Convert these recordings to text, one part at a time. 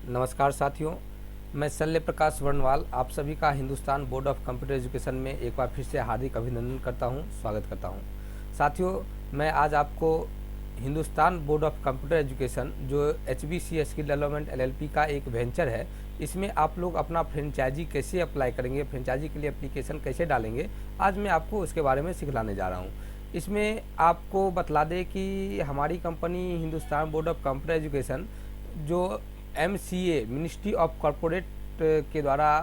नमस्कार साथियों, मैं शल्य प्रकाश वर्णवाल आप सभी का Hindustan board of computer education में एक बार फिर से हार्दिक अभिनंदन करता हूं, स्वागत करता हूं। साथियों, मैं आज आपको Hindustan board of computer education जो HBC स्किल डेवलपमेंट LLP का एक वेंचर है, इसमें आप लोग अपना फ्रेंचाइजी कैसे अप्लाई करेंगे, फ्रेंचाइजी के लिए एप्लीकेशन कैसे डालेंगे, आज मैं आपको उसके बारे में सिखलाने जा रहा हूँ। इसमें आपको बतला दें कि हमारी company Hindustan board of computer education जो MCA मिनिस्ट्री ऑफ कॉरपोरेट के द्वारा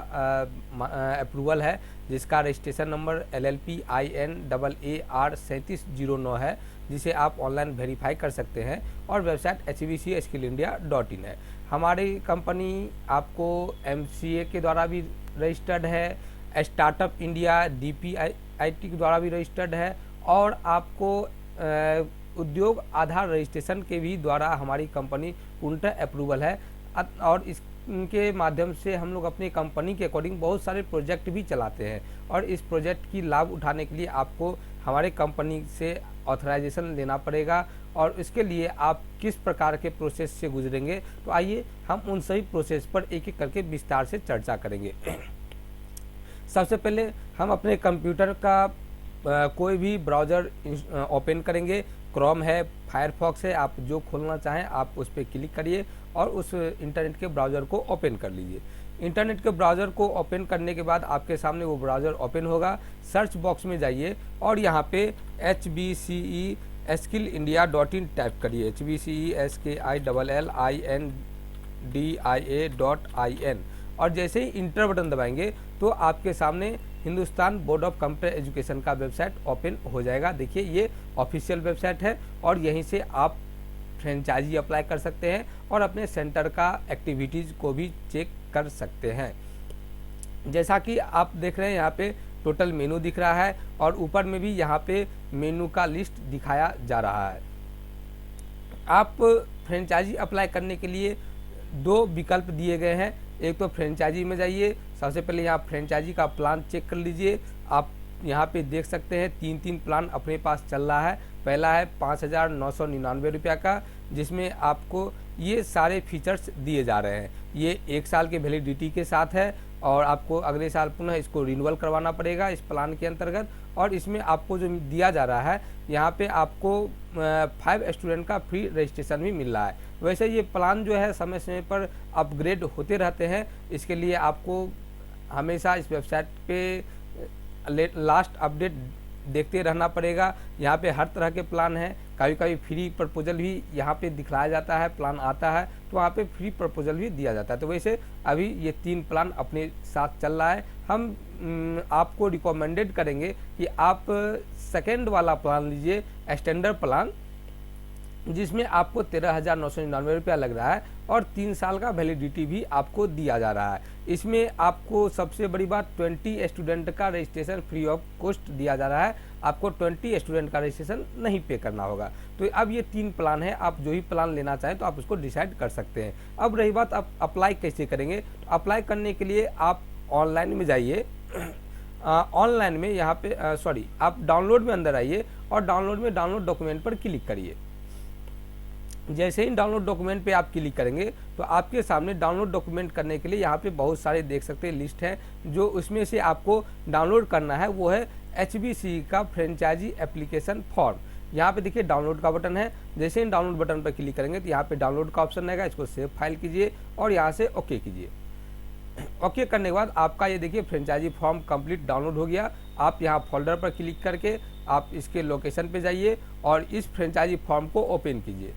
अप्रूवल है, जिसका रजिस्ट्रेशन नंबर LLP INAAR 3709 है, जिसे आप ऑनलाइन वेरीफाई कर सकते हैं और वेबसाइट hbcskillindia.in है। हमारी कंपनी आपको MCA के द्वारा भी रजिस्टर्ड है, स्टार्टअप इंडिया DPIIT के द्वारा भी रजिस्टर्ड है और आपको उद्योग आधार रजिस्ट्रेशन के भी द्वारा हमारी कंपनी पूर्णतः अप्रूवल है और इनके माध्यम से हम लोग अपनी कंपनी के अकॉर्डिंग बहुत सारे प्रोजेक्ट भी चलाते हैं और इस प्रोजेक्ट की लाभ उठाने के लिए आपको हमारे कंपनी से ऑथराइजेशन लेना पड़ेगा और इसके लिए आप किस प्रकार के प्रोसेस से गुजरेंगे, तो आइए हम उन सभी प्रोसेस पर एक एक करके विस्तार से चर्चा करेंगे। सबसे पहले हम अपने कंप्यूटर का कोई भी ब्राउज़र ओपन करेंगे। क्रोम है, फायरफॉक्स है, आप जो खोलना चाहें आप उस पर क्लिक करिए और उस इंटरनेट के ब्राउज़र को ओपन कर लीजिए। इंटरनेट के ब्राउज़र को ओपन करने के बाद आपके सामने वो ब्राउज़र ओपन होगा। सर्च बॉक्स में जाइए और यहाँ पे HBCEskillindia.in टाइप करिए, HBCEskillindia.in और जैसे ही इंटर बटन दबाएंगे तो आपके सामने Hindustan board of computer education का वेबसाइट ओपन हो जाएगा। देखिए, ये ऑफिशियल वेबसाइट है और यहीं से आप फ्रेंचाइजी अप्लाई कर सकते हैं और अपने सेंटर का एक्टिविटीज़ को भी चेक कर सकते हैं। जैसा कि आप देख रहे हैं, यहाँ पे टोटल मेनू दिख रहा है और ऊपर में भी यहाँ पे मेनू का लिस्ट दिखाया जा रहा है। आप फ्रेंचाइजी अप्लाई करने के लिए दो विकल्प दिए गए हैं। एक तो फ्रेंचाइजी में जाइए, सबसे पहले यहाँ फ्रेंचाइजी का प्लान चेक कर लीजिए। आप यहाँ पे देख सकते हैं तीन प्लान अपने पास चल रहा है। पहला है 5,999 रुपये का, जिसमें आपको ये सारे फीचर्स दिए जा रहे हैं। ये 1 साल के वैलिडिटी के साथ है और आपको अगले साल पुनः इसको रिन्यूअल करवाना पड़ेगा इस प्लान के अंतर्गत। और इसमें आपको जो दिया जा रहा है, यहाँ पे आपको 5 स्टूडेंट का फ्री रजिस्ट्रेशन भी मिल रहा है। वैसे ये प्लान जो है समय समय पर अपग्रेड होते रहते हैं, इसके लिए आपको हमेशा इस वेबसाइट पे लास्ट अपडेट देखते रहना पड़ेगा। यहाँ पे हर तरह के प्लान हैं, कभी कभी फ्री प्रपोजल भी यहाँ पे दिखलाया जाता है, प्लान आता है तो वहाँ पे फ्री प्रपोजल भी दिया जाता है। तो वैसे अभी ये 3 प्लान अपने साथ चल रहा है। हम आपको रिकमेंडेड करेंगे कि आप सेकेंड वाला प्लान लीजिए, स्टैंडर्ड प्लान, जिसमें आपको 13,999 रुपया लग रहा है और 3 साल का वैलिडिटी भी आपको दिया जा रहा है। इसमें आपको सबसे बड़ी बात 20 स्टूडेंट का रजिस्ट्रेशन फ्री ऑफ कॉस्ट दिया जा रहा है। आपको 20 स्टूडेंट का रजिस्ट्रेशन नहीं पे करना होगा। तो अब ये 3 प्लान है, आप जो ही प्लान लेना चाहें तो आप उसको डिसाइड कर सकते हैं। अब रही बात आप अप्लाई कैसे करेंगे, तो अप्लाई करने के लिए आप ऑनलाइन में जाइए। ऑनलाइन में यहाँ पे आप डाउनलोड में अंदर आइए और डाउनलोड में डाउनलोड डॉक्यूमेंट पर क्लिक करिए। जैसे ही डाउनलोड डॉक्यूमेंट पे आप क्लिक करेंगे तो आपके सामने डाउनलोड डॉक्यूमेंट करने के लिए यहाँ पे बहुत सारे देख सकते हैं लिस्ट है। जो उसमें से आपको डाउनलोड करना है वो है HBC का फ्रेंचाइजी एप्लीकेशन फॉर्म। यहाँ पे देखिए डाउनलोड का बटन है। जैसे ही डाउनलोड बटन पर क्लिक करेंगे तो यहाँ पे डाउनलोड का ऑप्शन रहेगा, इसको सेव फाइल कीजिए और यहाँ से ओके कीजिए। ओके करने के बाद आपका ये देखिए फ्रेंचाइजी फॉर्म कंप्लीट डाउनलोड हो गया। आप यहाँ फोल्डर पर क्लिक करके आप इसके लोकेशन पे जाइए और इस फ्रेंचाइजी फॉर्म को ओपन कीजिए।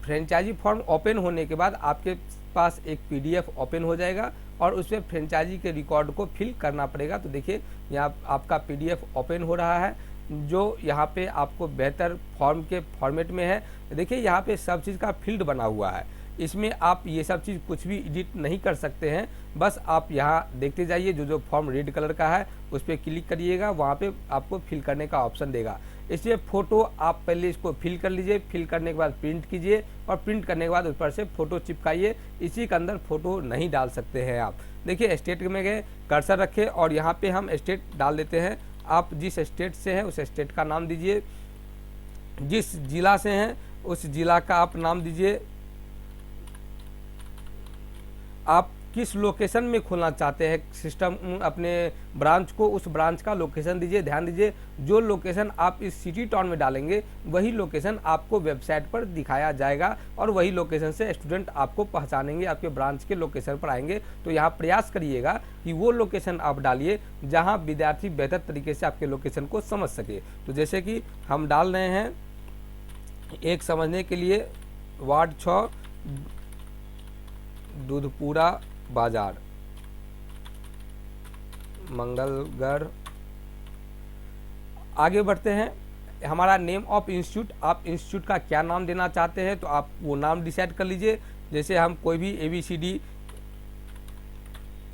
फ्रेंचाइजी फॉर्म ओपन होने के बाद आपके पास एक PDF ओपन हो जाएगा और उसमें फ्रेंचाइजी के रिकॉर्ड को फिल करना पड़ेगा। तो देखिए यहाँ आपका PDF ओपन हो रहा है, जो यहाँ पे आपको बेहतर फॉर्म के फॉर्मेट में है। देखिए यहाँ पे सब चीज़ का फील्ड बना हुआ है, इसमें आप ये सब चीज़ कुछ भी एडिट नहीं कर सकते हैं। बस आप यहाँ देखते जाइए, जो फॉर्म रेड कलर का है उस पर क्लिक करिएगा, वहाँ पे आपको फिल करने का ऑप्शन देगा। इसलिए फ़ोटो आप पहले इसको फिल कर लीजिए, फिल करने के बाद प्रिंट कीजिए और प्रिंट करने के बाद उस पर से फ़ोटो चिपकाइए। इसी के अंदर फ़ोटो नहीं डाल सकते हैं आप। देखिए स्टेट में गए, कर्सर रखें और यहाँ पे हम स्टेट डाल देते हैं। आप जिस स्टेट से हैं उस स्टेट का नाम दीजिए, जिस जिला से हैं उस जिला का आप नाम दीजिए। आप किस लोकेशन में खोलना चाहते हैं सिस्टम अपने ब्रांच को, उस ब्रांच का लोकेशन दीजिए। ध्यान दीजिए, जो लोकेशन आप इस सिटी टाउन में डालेंगे वही लोकेशन आपको वेबसाइट पर दिखाया जाएगा और वही लोकेशन से स्टूडेंट आपको पहचानेंगे, आपके ब्रांच के लोकेशन पर आएंगे। तो यहाँ प्रयास करिएगा कि वो लोकेशन आप डालिए जहाँ विद्यार्थी बेहतर तरीके से आपके लोकेशन को समझ सके। तो जैसे कि हम डाल रहे हैं, एक समझने के लिए, वार्ड 6 दूधपुरा बाजार, मंगलगढ़। आगे बढ़ते हैं, हमारा नेम ऑफ इंस्टीट्यूट, आप इंस्टीट्यूट का क्या नाम देना चाहते हैं तो आप वो नाम डिसाइड कर लीजिए। जैसे हम कोई भी ABCD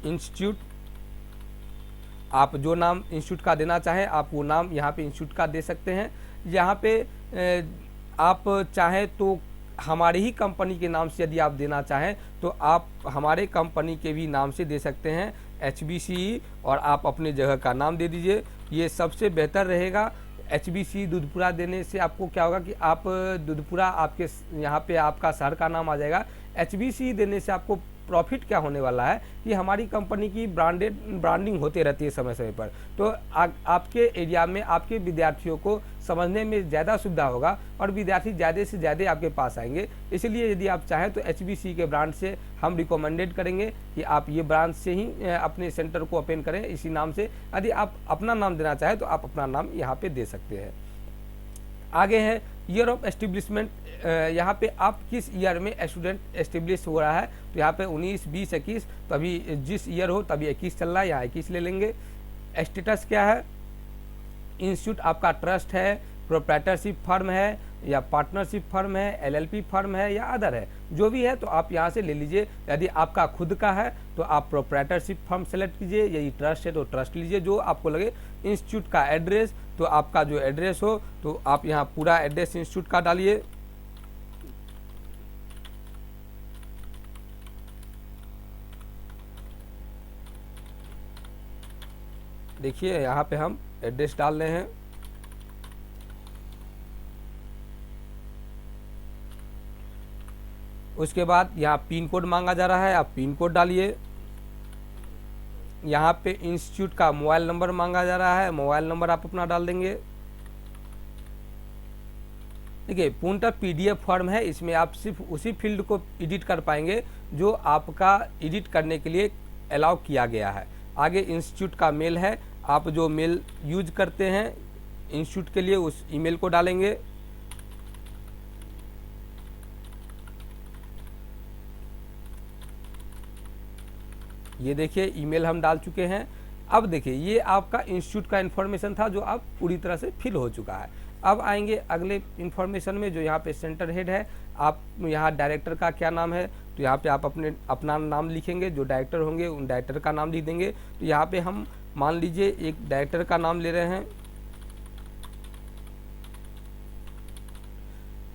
इंस्टीट्यूट, आप जो नाम इंस्टीट्यूट का देना चाहें आप वो नाम यहाँ पे इंस्टीट्यूट का दे सकते हैं। यहाँ पे आप चाहें तो हमारी ही कंपनी के नाम से यदि आप देना चाहें तो आप हमारे कंपनी के भी नाम से दे सकते हैं, HBCE, और आप अपने जगह का नाम दे दीजिए। ये सबसे बेहतर रहेगा। HBCE दूधपुरा देने से आपको क्या होगा कि आप दूधपुरा, आपके यहाँ पे आपका शहर का नाम आ जाएगा। HBCE देने से आपको प्रॉफिट क्या होने वाला है कि हमारी कंपनी की ब्रांडिंग होते रहती है समय समय पर, तो आपके एरिया में आपके विद्यार्थियों को समझने में ज़्यादा सुविधा होगा और विद्यार्थी ज़्यादा से ज़्यादा आपके पास आएंगे। इसलिए यदि आप चाहें तो HBCE के ब्रांच से हम रिकमेंडेड करेंगे कि आप ये ब्रांच से ही अपने सेंटर को ओपन करें इसी नाम से। यदि आप अपना नाम देना चाहें तो आप अपना नाम यहाँ पे दे सकते हैं। आगे है ईयर ऑफ एस्टेब्लिशमेंट, यहाँ पे आप किस ईयर में स्टूडेंट एस्टेब्लिश हो रहा है तो यहाँ पे 19, 20, 21, तो अभी जिस ईयर हो तभी 21 चल रहा है, यहाँ 21 ले लेंगे। स्टेटस क्या है, इंस्टीट्यूट आपका ट्रस्ट है, प्रोप्राइटरशिप फर्म है या पार्टनरशिप फर्म है, LLP फर्म है या अदर है, जो भी है तो आप यहाँ से ले लीजिए। यदि आपका खुद का है तो आप प्रोप्राइटरशिप फर्म सेलेक्ट कीजिए, यदि ट्रस्ट है तो ट्रस्ट लीजिए जो आपको लगे। इंस्टीट्यूट का एड्रेस, तो आपका जो एड्रेस हो तो आप यहाँ पूरा एड्रेस इंस्टीट्यूट का डालिए। देखिए यहाँ पे हम एड्रेस डाल रहे हैं। उसके बाद यहाँ पिन कोड मांगा जा रहा है, आप पिन कोड डालिए। यहाँ पे इंस्टीट्यूट का मोबाइल नंबर मांगा जा रहा है, मोबाइल नंबर आप अपना डाल देंगे। देखिए पूर्णतः PDF फॉर्म है, इसमें आप सिर्फ उसी फील्ड को एडिट कर पाएंगे जो आपका एडिट करने के लिए अलाउ किया गया है। आगे इंस्टीट्यूट का मेल है, आप जो मेल यूज करते हैं इंस्टीट्यूट के लिए उस ईमेल को डालेंगे। ये देखिए ईमेल हम डाल चुके हैं। अब देखिए ये आपका इंस्टीट्यूट का इन्फॉर्मेशन था जो अब पूरी तरह से फिल हो चुका है। अब आएंगे अगले इन्फॉर्मेशन में, जो यहाँ पे सेंटर हेड है, आप यहाँ डायरेक्टर का क्या नाम है तो यहाँ पे आप अपना नाम लिखेंगे, जो डायरेक्टर होंगे उन डायरेक्टर का नाम लिख देंगे। तो यहाँ पे हम मान लीजिए एक डायरेक्टर का नाम ले रहे हैं।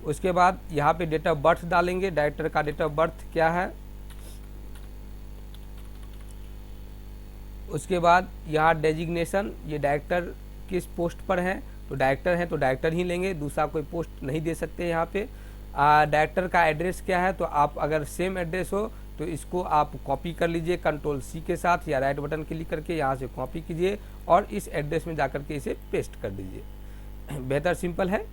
उसके बाद यहाँ पे डेट ऑफ बर्थ डालेंगे, डायरेक्टर का डेट ऑफ बर्थ क्या है। उसके बाद यहाँ डेजिग्नेशन, ये डायरेक्टर किस पोस्ट पर है तो डायरेक्टर है तो डायरेक्टर ही लेंगे, दूसरा कोई पोस्ट नहीं दे सकते यहाँ पे। डायरेक्टर का एड्रेस क्या है तो आप अगर सेम एड्रेस हो तो इसको आप कॉपी कर लीजिए Ctrl+C के साथ या राइट बटन क्लिक करके यहाँ से कॉपी कीजिए और इस एड्रेस में जाकर के इसे पेस्ट कर दीजिए। बेहतर सिंपल है।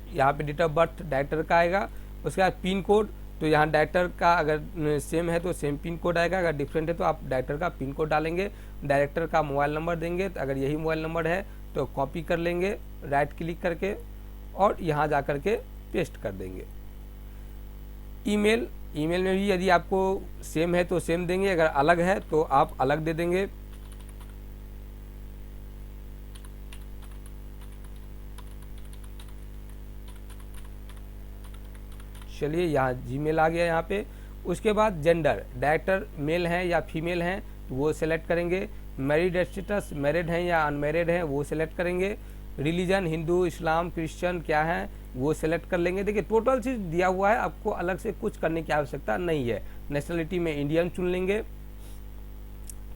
यहाँ पे डेट ऑफ बर्थ डायरेक्टर का आएगा। उसके बाद पिन कोड, तो यहाँ डायरेक्टर का अगर सेम है तो सेम पिन कोड आएगा, अगर डिफरेंट है तो आप डायरेक्टर का पिन कोड डालेंगे। डायरेक्टर का मोबाइल नंबर देंगे, तो अगर यही मोबाइल नंबर है तो कॉपी कर लेंगे राइट क्लिक करके और यहाँ जा कर के पेस्ट कर देंगे। ईमेल में भी यदि आपको सेम है तो सेम देंगे, अगर अलग है तो आप अलग दे देंगे। चलिए यहाँ जीमेल आ गया यहाँ पे। उसके बाद जेंडर, डायरेक्टर मेल हैं या फीमेल हैं तो वो सेलेक्ट करेंगे। मैरिड स्टेटस, मैरिड हैं या अनमैरिड हैं वो सेलेक्ट करेंगे। रिलीजन, हिंदू, इस्लाम, क्रिश्चियन क्या है वो सेलेक्ट कर लेंगे। देखिए टोटल चीज़ दिया हुआ है, आपको अलग से कुछ करने की आवश्यकता नहीं है। नेशनलिटी में इंडियन चुन लेंगे।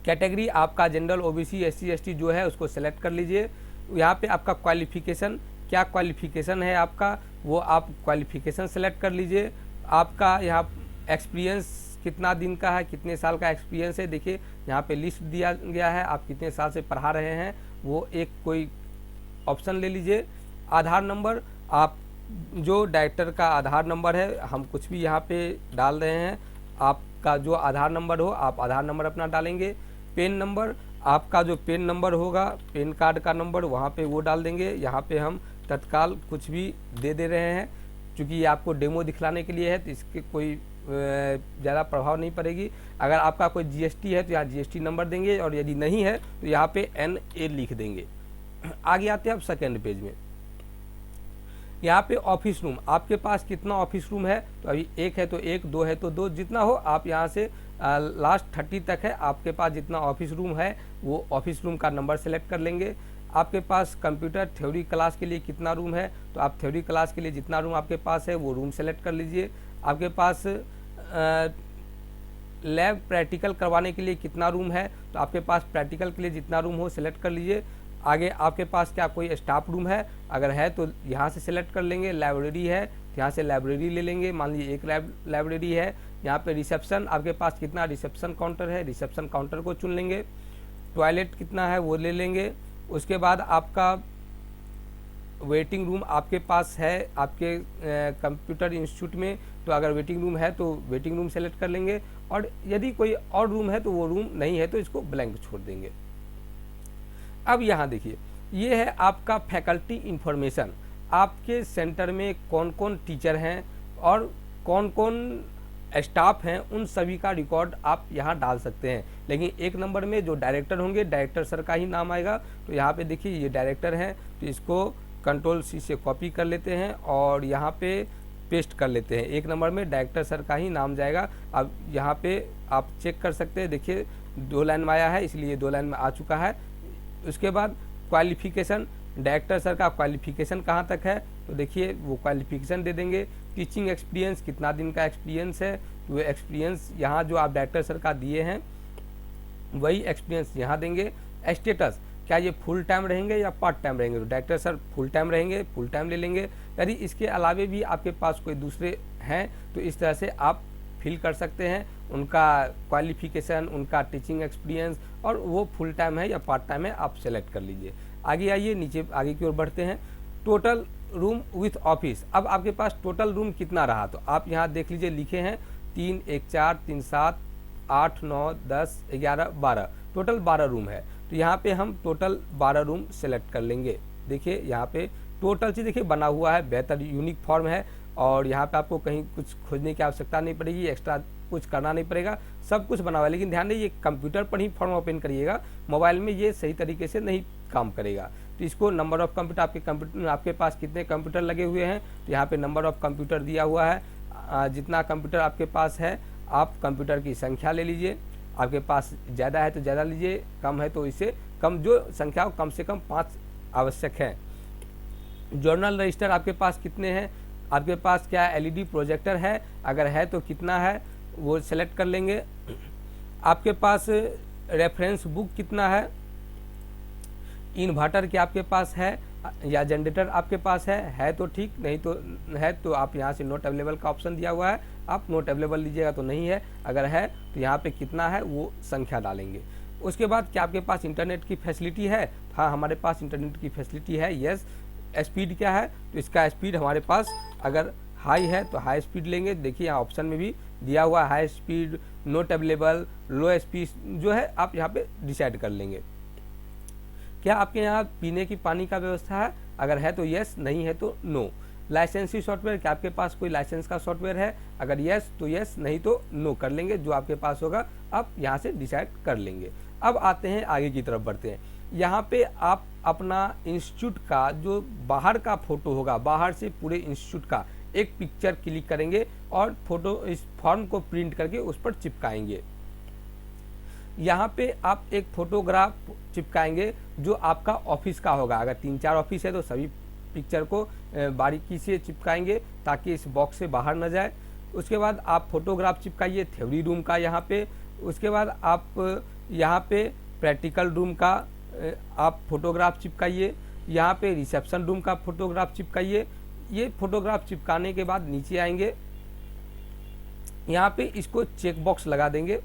कैटेगरी आपका जनरल, OBC, SC, ST जो है उसको सेलेक्ट कर लीजिए। यहाँ पे आपका क्वालिफिकेशन, क्या क्वालिफिकेशन है आपका वो आप क्वालिफिकेशन सेलेक्ट कर लीजिए। आपका यहाँ एक्सपीरियंस कितना दिन का है, कितने साल का एक्सपीरियंस है, देखिए यहाँ पे लिस्ट दिया गया है, आप कितने साल से पढ़ा रहे हैं, वो एक कोई ऑप्शन ले लीजिए। आधार नंबर, आप जो डायरेक्टर का आधार नंबर है, हम कुछ भी यहाँ पे डाल रहे हैं, आपका जो आधार नंबर हो आप आधार नंबर अपना डालेंगे। पेन नंबर, आपका जो पेन नंबर होगा, पेन कार्ड का नंबर वहाँ पे वो डाल देंगे। यहाँ पे हम तत्काल कुछ भी दे रहे हैं, क्योंकि ये आपको डेमो दिखलाने के लिए है, तो इसके कोई ज़्यादा प्रभाव नहीं पड़ेगी। अगर आपका कोई जीएसटी है तो यहाँ जीएसटी नंबर देंगे, और यदि नहीं है तो यहाँ पे NA लिख देंगे। आगे आते हैं आप सेकेंड पेज में। यहाँ पे ऑफिस रूम, आपके पास कितना ऑफिस रूम है, तो अभी 1 है तो 1, 2 है तो 2, जितना हो आप यहाँ से लास्ट 30 तक है, आपके पास जितना ऑफिस रूम है वो ऑफिस रूम का नंबर सेलेक्ट कर लेंगे। आपके पास कंप्यूटर थ्योरी क्लास के लिए कितना रूम है, तो आप थ्योरी क्लास के लिए जितना रूम आपके पास है वो रूम सेलेक्ट कर लीजिए। आपके पास लैब प्रैक्टिकल करवाने के लिए कितना रूम है, तो आपके पास प्रैक्टिकल के लिए जितना रूम हो सेलेक्ट कर लीजिए। आगे आपके पास क्या कोई स्टाफ रूम है, अगर है तो यहाँ से सेलेक्ट कर लेंगे। लाइब्रेरी है तो यहाँ से लाइब्रेरी ले लेंगे, मान लीजिए एक लाइब्रेरी है। यहाँ पे रिसेप्शन, आपके पास कितना रिसेप्शन काउंटर है, रिसेप्शन काउंटर को चुन लेंगे। टॉयलेट कितना है वो ले लेंगे। उसके बाद आपका वेटिंग रूम आपके पास है आपके कंप्यूटर इंस्टीट्यूट में, तो अगर वेटिंग रूम है तो वेटिंग रूम सेलेक्ट कर लेंगे, और यदि कोई और रूम है तो वो रूम नहीं है तो इसको ब्लैंक छोड़ देंगे। अब यहाँ देखिए, ये है आपका फैकल्टी इंफॉर्मेशन। आपके सेंटर में कौन कौन टीचर हैं और कौन कौन स्टाफ हैं, उन सभी का रिकॉर्ड आप यहाँ डाल सकते हैं। लेकिन 1 नंबर में जो डायरेक्टर होंगे, डायरेक्टर सर का ही नाम आएगा। तो यहाँ पे देखिए ये डायरेक्टर हैं, तो इसको Ctrl+C से कॉपी कर लेते हैं और यहाँ पे पेस्ट कर लेते हैं। 1 नंबर में डायरेक्टर सर का ही नाम जाएगा। अब यहाँ पे आप चेक कर सकते हैं, देखिए 2 लाइन में आया है, इसलिए 2 लाइन में आ चुका है। उसके बाद क्वालिफिकेशन, डायरेक्टर सर का क्वालिफिकेशन कहाँ तक है, तो देखिए वो क्वालिफिकेशन दे देंगे। टीचिंग एक्सपीरियंस, कितना दिन का एक्सपीरियंस है, तो वो एक्सपीरियंस यहाँ जो आप डायरेक्टर सर का दिए हैं वही एक्सपीरियंस यहाँ देंगे। स्टेटस, क्या ये फुल टाइम रहेंगे या पार्ट टाइम रहेंगे, तो डायरेक्टर सर फुल टाइम रहेंगे, फुल टाइम ले लेंगे। यदि इसके अलावे भी आपके पास कोई दूसरे हैं तो इस तरह से आप फिल कर सकते हैं उनका क्वालिफिकेशन, उनका टीचिंग एक्सपीरियंस, और वो फुल टाइम है या पार्ट टाइम है आप सेलेक्ट कर लीजिए। आगे आइए, नीचे आगे की ओर बढ़ते हैं। टोटल रूम विथ ऑफिस, अब आपके पास टोटल रूम कितना रहा, तो आप यहाँ देख लीजिए, लिखे हैं 3, 1, 4, 3, 7, 8, 9, 10, 11, 12, टोटल 12 रूम है। तो यहाँ पे हम टोटल 12 रूम सेलेक्ट कर लेंगे। देखिए यहाँ पे टोटल चीज़ देखिए बना हुआ है, बेहतर यूनिक फॉर्म है, और यहाँ पे आपको कहीं कुछ खोजने की आवश्यकता नहीं पड़ेगी, एक्स्ट्रा कुछ करना नहीं पड़ेगा, सब कुछ बना हुआ है। लेकिन ध्यान दें, ये कंप्यूटर पर ही फॉर्म ओपन करिएगा, मोबाइल में ये सही तरीके से नहीं काम करेगा। तो इसको नंबर ऑफ कंप्यूटर, आपके पास कितने कंप्यूटर लगे हुए हैं, तो यहाँ पे नंबर ऑफ कंप्यूटर दिया हुआ है। जितना कंप्यूटर आपके पास है आप कंप्यूटर की संख्या ले लीजिए। आपके पास ज़्यादा है तो ज़्यादा लीजिए, कम है तो इससे कम, जो संख्या कम से कम 5 आवश्यक है। जर्नल रजिस्टर आपके पास कितने हैं, आपके पास क्या LED प्रोजेक्टर है, अगर है तो कितना है वो सेलेक्ट कर लेंगे। आपके पास रेफरेंस बुक कितना इन्वर्टर क्या आपके पास है या जनरेटर आपके पास है तो ठीक, नहीं तो है तो आप यहाँ से नॉट अवेलेबल का ऑप्शन दिया हुआ है, आप नॉट अवेलेबल लीजिएगा तो नहीं है, अगर है तो यहाँ पे कितना है वो संख्या डालेंगे। उसके बाद क्या आपके पास इंटरनेट की फैसिलिटी है, हाँ हमारे पास इंटरनेट की फैसिलिटी है, यस। स्पीड क्या है, तो इसका स्पीड हमारे पास अगर हाई है तो हाई स्पीड लेंगे। देखिए यहाँ ऑप्शन में भी दिया हुआ high speed, not available, low speed जो है आप यहाँ पे डिसाइड कर लेंगे। क्या आपके यहाँ पीने की पानी का व्यवस्था है, अगर है तो यस, नहीं है तो नो। लाइसेंसी सॉफ्टवेयर, क्या आपके पास कोई लाइसेंस का सॉफ्टवेयर है, अगर यस तो यस, नहीं तो नो कर लेंगे। जो आपके पास होगा आप यहाँ से डिसाइड कर लेंगे। अब आते हैं आगे की तरफ बढ़ते हैं। यहाँ पे आप अपना इंस्टीट्यूट का जो बाहर का फोटो होगा, बाहर से पूरे इंस्टीट्यूट का एक पिक्चर क्लिक करेंगे और फोटो इस फॉर्म को प्रिंट करके उस पर चिपकाएंगे। यहाँ पे आप एक फोटोग्राफ चिपकाएंगे जो आपका ऑफिस का होगा, अगर 3-4 ऑफिस है तो सभी पिक्चर को बारीकी से चिपकाएंगे ताकि इस बॉक्स से बाहर न जाए। उसके बाद आप फोटोग्राफ चिपकाइए थ्योरी रूम का यहाँ पे। उसके बाद आप यहाँ पे प्रैक्टिकल रूम का आप फोटोग्राफ चिपकाइए, यहाँ पे रिसेप्शन रूम का फोटोग्राफ चिपकाइए, ये फोटोग्राफ चिपकाने के बाद नीचे आएंगे, यहाँ पे इसको चेक बॉक्स लगा देंगे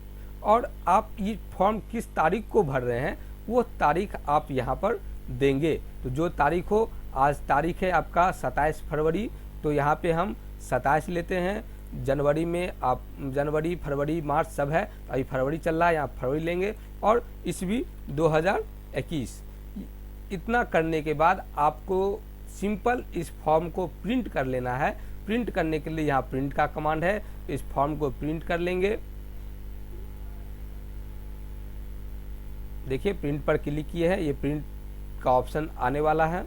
और आप ये फॉर्म किस तारीख को भर रहे हैं वो तारीख आप यहाँ पर देंगे। तो जो तारीख हो, आज तारीख है आपका 27 फरवरी, तो यहाँ पे हम 27 लेते हैं। जनवरी में आप जनवरी, फरवरी, मार्च सब है, तो अभी फरवरी चल रहा है, यहाँ फरवरी लेंगे और ईस्वी 2021। इतना करने के बाद आपको सिंपल इस फॉर्म को प्रिंट कर लेना है। प्रिंट करने के लिए यहाँ प्रिंट का कमांड है, इस फॉर्म को प्रिंट कर लेंगे। देखिए प्रिंट पर क्लिक किए हैं, ये प्रिंट का ऑप्शन आने वाला है।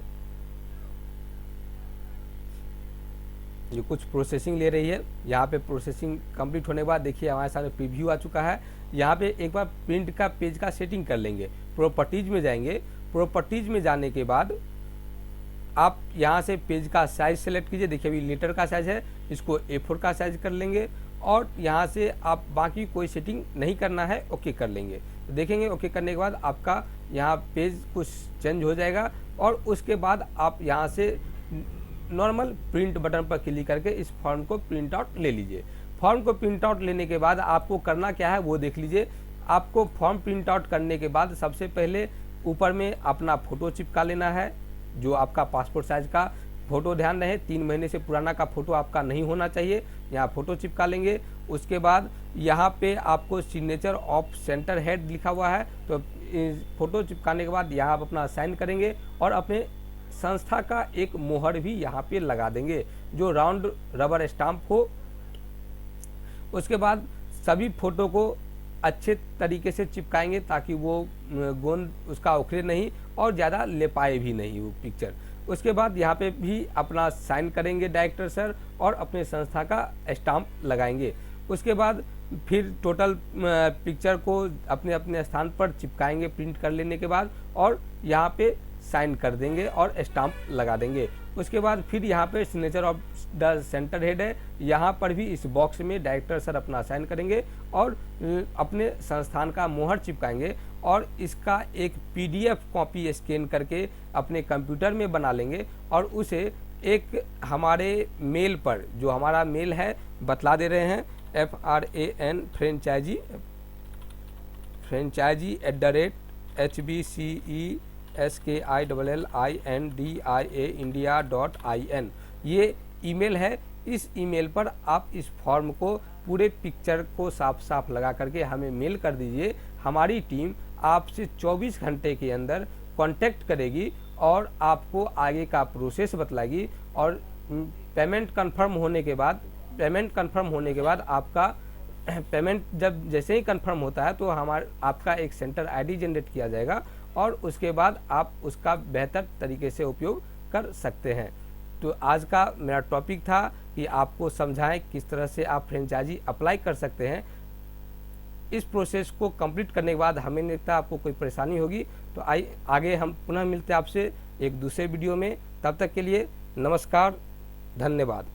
ये कुछ प्रोसेसिंग ले रही है। यहाँ पे प्रोसेसिंग कंप्लीट होने के बाद देखिए हमारे सामने प्रीव्यू आ चुका है। यहाँ पे एक बार प्रिंट का पेज का सेटिंग कर लेंगे। प्रॉपर्टीज में जाएंगे, प्रॉपर्टीज में जाने के बाद आप यहाँ से पेज का साइज सेलेक्ट कीजिए। देखिए अभी लीटर का साइज है, इसको A4 का साइज कर लेंगे और यहाँ से आप बाकी कोई सेटिंग नहीं करना है, ओके कर लेंगे। तो देखेंगे ओके करने के बाद आपका यहाँ पेज कुछ चेंज हो जाएगा और उसके बाद आप यहाँ से नॉर्मल प्रिंट बटन पर क्लिक करके इस फॉर्म को प्रिंट आउट ले लीजिए। फॉर्म को प्रिंट आउट लेने के बाद आपको करना क्या है वो देख लीजिए। आपको फॉर्म प्रिंट आउट करने के बाद सबसे पहले ऊपर में अपना फ़ोटो चिपका लेना है, जो आपका पासपोर्ट साइज का फ़ोटो। ध्यान रहे 3 महीने से पुराना का फ़ोटो आपका नहीं होना चाहिए। यहाँ फ़ोटो चिपका लेंगे। उसके बाद यहाँ पे आपको सिग्नेचर ऑफ सेंटर हेड लिखा हुआ है, तो फ़ोटो चिपकाने के बाद यहाँ आप अपना साइन करेंगे और अपने संस्था का एक मोहर भी यहाँ पे लगा देंगे, जो राउंड रबर स्टाम्प हो। उसके बाद सभी फ़ोटो को अच्छे तरीके से चिपकाएंगे ताकि वो गोंद उसका उखड़े नहीं और ज़्यादा लेपाए भी नहीं वो पिक्चर। उसके बाद यहाँ पे भी अपना साइन करेंगे डायरेक्टर सर और अपने संस्था का स्टाम्प लगाएंगे। उसके बाद फिर टोटल पिक्चर को अपने अपने स्थान पर चिपकाएंगे प्रिंट कर लेने के बाद और यहाँ पे साइन कर देंगे और स्टाम्प लगा देंगे। उसके बाद फिर यहाँ पे signature of the centre head है, यहाँ पर भी इस बॉक्स में डायरेक्टर सर अपना साइन करेंगे और अपने संस्थान का मोहर चिपकाएंगे और इसका एक PDF कॉपी स्कैन करके अपने कंप्यूटर में बना लेंगे और उसे एक हमारे मेल पर, जो हमारा मेल है बतला दे रहे हैं, FRAN franchisee@HBCESKILLINDIA.in ये ईमेल है। इस ईमेल पर आप इस फॉर्म को पूरे पिक्चर को साफ साफ लगा करके हमें मेल कर दीजिए। हमारी टीम आपसे 24 घंटे के अंदर कांटेक्ट करेगी और आपको आगे का प्रोसेस बतलाएगी और पेमेंट कंफर्म होने के बाद आपका पेमेंट जब जैसे ही कंफर्म होता है तो आपका एक सेंटर आईडी जनरेट किया जाएगा और उसके बाद आप उसका बेहतर तरीके से उपयोग कर सकते हैं। तो आज का मेरा टॉपिक था कि आपको समझाएं किस तरह से आप फ्रेंचाइजी अप्लाई कर सकते हैं। इस प्रोसेस को कंप्लीट करने के बाद हमें नहीं लगता आपको कोई परेशानी होगी। तो आगे हम पुनः मिलते हैं आपसे एक दूसरे वीडियो में। तब तक के लिए नमस्कार, धन्यवाद।